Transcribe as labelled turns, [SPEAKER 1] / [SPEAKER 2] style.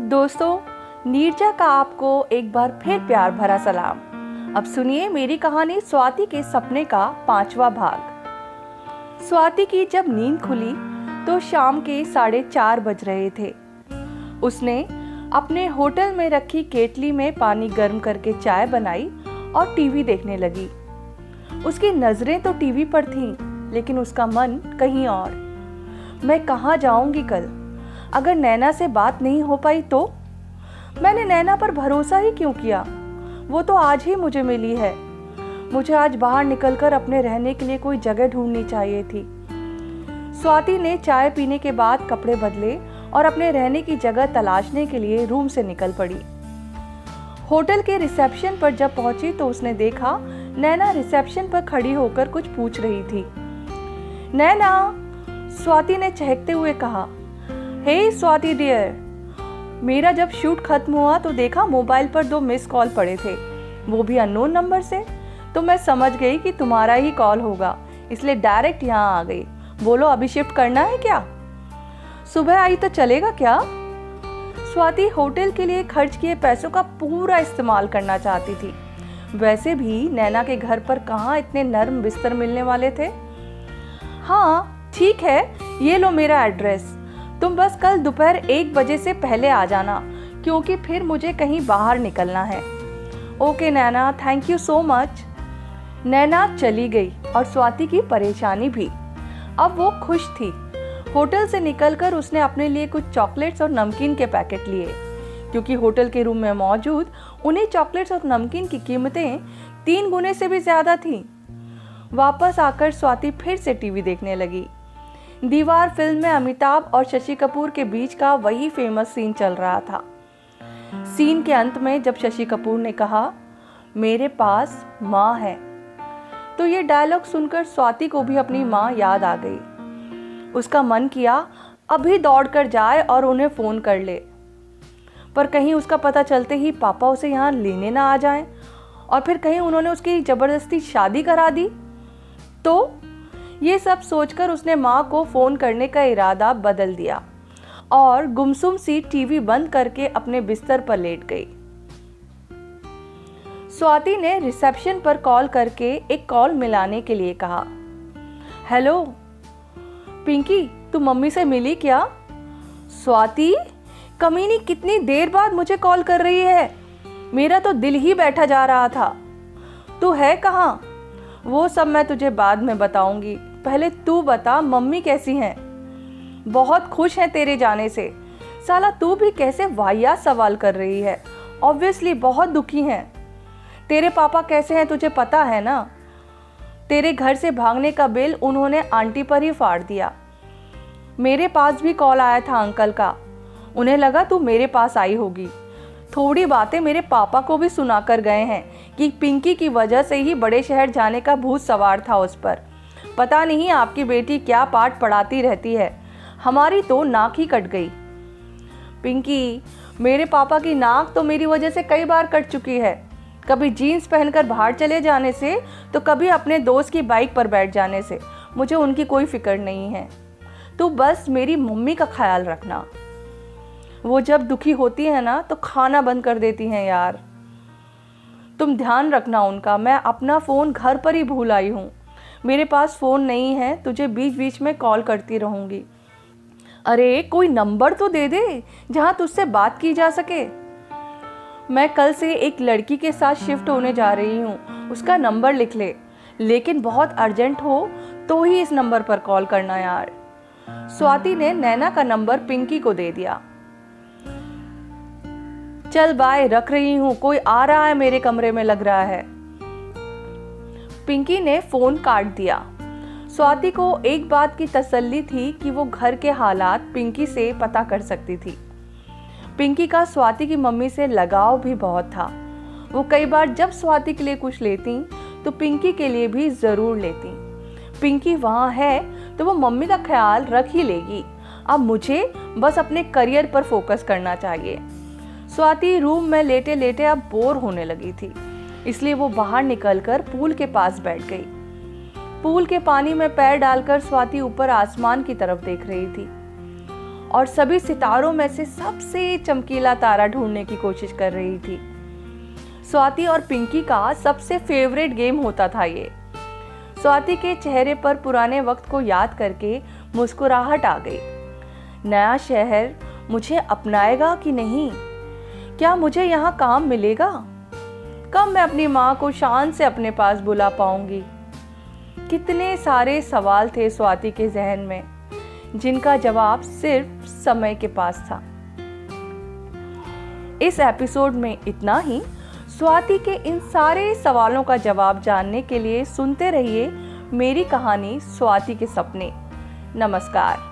[SPEAKER 1] दोस्तों, नीरजा का आपको एक बार फिर प्यार भरा सलाम। अब सुनिए मेरी कहानी स्वाति के सपने का 5वां भाग। स्वाति की जब नींद खुली तो शाम के 4:30 बज रहे थे। उसने अपने होटल में रखी केतली में पानी गर्म करके चाय बनाई और टीवी देखने लगी। उसकी नजरें तो टीवी पर थीं, लेकिन उसका मन कहीं और। मैं कहाँ जाऊंगी कल? अगर नैना से बात नहीं हो पाई तो? मैंने नैना पर भरोसा ही क्यों किया? वो तो आज ही मुझे मिली है। मुझे आज बाहर निकलकर अपने रहने के लिए कोई जगह ढूंढनी चाहिए थी। स्वाति ने चाय पीने के बाद कपड़े बदले और अपने रहने की जगह तलाशने के लिए रूम से निकल पड़ी। होटल के रिसेप्शन पर जब पहुंची तो उसने देखा नैना रिसेप्शन पर खड़ी होकर कुछ पूछ रही थी। नैना, स्वाति ने चहकते हुए कहा। हे स्वाति डियर, मेरा जब शूट खत्म हुआ तो देखा मोबाइल पर 2 मिस कॉल पड़े थे, वो भी अननोन नंबर से। तो मैं समझ गई कि तुम्हारा ही कॉल होगा, इसलिए डायरेक्ट यहाँ आ गई। बोलो, अभी शिफ्ट करना है क्या? सुबह आई तो चलेगा क्या? स्वाति होटल के लिए खर्च किए पैसों का पूरा इस्तेमाल करना चाहती थी। वैसे भी नैना के घर पर कहाँ इतने नर्म बिस्तर मिलने वाले थे। हाँ ठीक है, ये लो मेरा एड्रेस। तुम बस कल दोपहर 1 बजे से पहले आ जाना, क्योंकि फिर मुझे कहीं बाहर निकलना है। Okay Naina, thank you so much. Naina चली गई और स्वाति की परेशानी भी। अब वो खुश थी। होटल से निकलकर उसने अपने लिए कुछ चॉकलेट्स और नमकीन के पैकेट लिए, क्योंकि होटल के रूम में मौजूद उन्हीं चॉकलेट्स और नमकीन की कीमतें 3 गुने से भी ज्यादा थीं। वापस आकर स्वाति फिर से टीवी देखने लगी। दीवार फिल्म में अमिताभ और शशि कपूर के बीच का वही फेमस सीन चल रहा था। सीन के अंत में जब शशि कपूर ने कहा, मेरे पास माँ है, तो ये डायलॉग सुनकर स्वाति को भी अपनी माँ याद आ गई। उसका मन किया अभी दौड़कर जाए और उन्हें फोन कर ले, पर कहीं उसका पता चलते ही पापा उसे यहाँ लेने ना आ जाएं और फिर कहीं उन्होंने उसकी जबरदस्ती शादी करा दी तो। ये सब सोचकर उसने माँ को फोन करने का इरादा बदल दिया और गुमसुम सी टीवी बंद करके अपने बिस्तर पर लेट गई। स्वाति ने रिसेप्शन पर कॉल करके एक कॉल मिलाने के लिए कहा। हेलो पिंकी, तू मम्मी से मिली क्या? स्वाति, कमीनी कितनी देर बाद मुझे कॉल कर रही है? मेरा तो दिल ही बैठा जा रहा था। तू है कहाँ? वो सब मैं तुझे बाद में बताऊंगी, पहले तू बता मम्मी कैसी हैं? बहुत खुश हैं तेरे जाने से। साला तू भी कैसे वाहियात सवाल कर रही है। ऑब्वियसली बहुत दुखी हैं। तेरे पापा कैसे हैं तुझे पता है ना? तेरे घर से भागने का बिल उन्होंने आंटी पर ही फाड़ दिया। मेरे पास भी कॉल आया था अंकल का, उन्हें लगा तू मेरे पास आई होगी। थोड़ी बातें मेरे पापा को भी सुना कर गए हैं कि पिंकी की वजह से ही बड़े शहर जाने का भूत सवार था उस पर। पता नहीं आपकी बेटी क्या पाठ पढ़ाती रहती है, हमारी तो नाक ही कट गई। पिंकी, मेरे पापा की नाक तो मेरी वजह से कई बार कट चुकी है। कभी जीन्स पहनकर बाहर चले जाने से, तो कभी अपने दोस्त की बाइक पर बैठ जाने से। मुझे उनकी कोई फिक्र नहीं है। तू बस मेरी मम्मी का ख्याल रखना। वो जब दुखी होती है ना तो खाना बंद कर देती हैं यार। तुम ध्यान रखना उनका। मैं अपना फ़ोन घर पर ही भूल आई हूँ। मेरे पास फ़ोन नहीं है, तुझे बीच बीच में कॉल करती रहूँगी। अरे कोई नंबर तो दे दे जहाँ तुझसे बात की जा सके। मैं कल से एक लड़की के साथ शिफ्ट होने जा रही हूँ, उसका नंबर लिख ले, लेकिन बहुत अर्जेंट हो तो ही इस नंबर पर कॉल करना यार। स्वाति ने नैना का नंबर पिंकी को दे दिया। चल बाय, रख रही हूँ, कोई आ रहा है मेरे कमरे में लग रहा है। पिंकी ने फोन काट दिया। स्वाति को एक बात की तसल्ली थी कि वो घर के हालात पिंकी से पता कर सकती थी। पिंकी का स्वाति की मम्मी से लगाव भी बहुत था। वो कई बार जब स्वाति के लिए कुछ लेती तो पिंकी के लिए भी जरूर लेती। पिंकी वहाँ है तो वो मम्मी का ख्याल रख ही लेगी। अब मुझे बस अपने करियर पर फोकस करना चाहिए। स्वाति रूम में लेटे लेटे अब बोर होने लगी थी, इसलिए वो बाहर निकलकर पूल के पास बैठ गई। पूल के पानी में पैर डालकर स्वाति ऊपर आसमान की तरफ देख रही थी। और सभी सितारों में से सबसे चमकीला तारा ढूंढने की कोशिश कर रही थी। स्वाति और पिंकी का सबसे फेवरेट गेम होता था ये। स्वाति के चेहरे पर पुराने वक्त को याद करके मुस्कुराहट आ गई। नया शहर मुझे अपनाएगा कि नहीं? क्या मुझे यहाँ काम मिलेगा? कब मैं अपनी माँ को शान से अपने पास बुला पाऊंगी? कितने सारे सवाल थे स्वाति के जहन में, जिनका जवाब सिर्फ समय के पास था। इस एपिसोड में इतना ही। स्वाति के इन सारे सवालों का जवाब जानने के लिए सुनते रहिए मेरी कहानी स्वाति के सपने। नमस्कार।